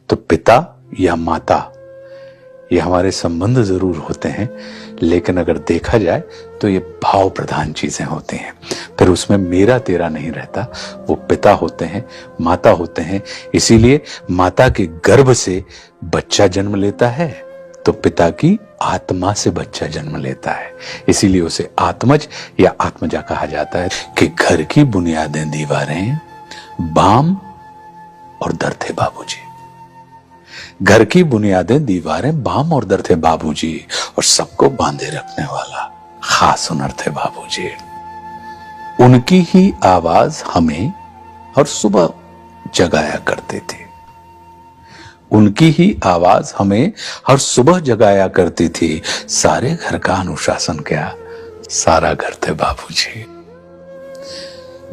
तो पिता या माता, ये हमारे संबंध जरूर होते हैं, लेकिन अगर देखा जाए तो ये भाव प्रधान चीजें होती हैं। फिर उसमें मेरा तेरा नहीं रहता, वो पिता होते हैं, माता होते हैं। इसीलिए माता के गर्भ से बच्चा जन्म लेता है तो पिता की आत्मा से बच्चा जन्म लेता है। इसीलिए उसे आत्मज या आत्मजा कहा जाता है कि घर की बुनियादें दीवारें, बाम और दर थे बाबूजी। घर की बुनियादें दीवारें, बाम और दर थे बाबूजी, और सबको बांधे रखने वाला खास हुनर थे बाबूजी। उनकी ही आवाज हमें हर सुबह जगाया करती थी। उनकी ही आवाज हमें हर सुबह जगाया करती थी। सारे घर का अनुशासन क्या, सारा घर थे बाबूजी।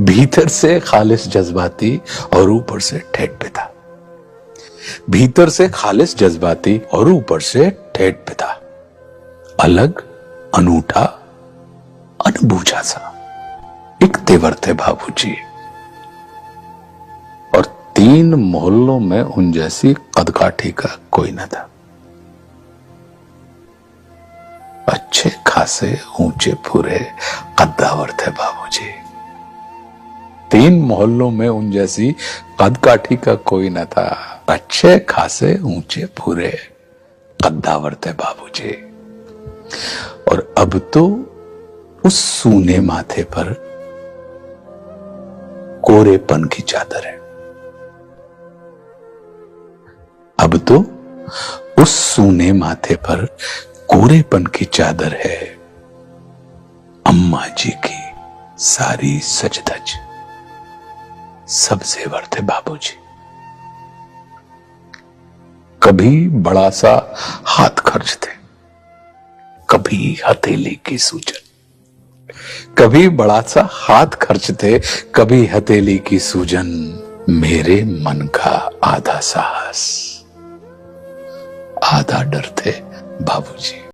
भीतर से खालिस जज्बाती और ऊपर से ठेठ पिता। भीतर से खालिस जज्बाती और ऊपर से ठेठ पिता। अलग, अनूठा, अनबूझा सा एक तेवर थे बाबूजी। और 3 मोहल्लों में उन जैसी कदकाठी का कोई न था। अच्छे खासे ऊंचे पूरे कद्दावर थे बाबूजी। 3 मोहल्लों में उन जैसी कदकाठी का कोई न था। अच्छे खासे ऊंचे पूरे कद्दावर थे बाबूजी। और अब तो उस सूने माथे पर कोरेपन की चादर है। अब तो उस सूने माथे पर कोरेपन की चादर है। अम्मा जी की सारी सजधज सब जेवर थे बाबूजी। कभी बड़ा सा हाथ खर्च थे, कभी हथेली की सूजन। कभी बड़ा सा हाथ खर्च थे, कभी हथेली की सूजन। मेरे मन का आधा साहस, आधा डर थे बाबूजी।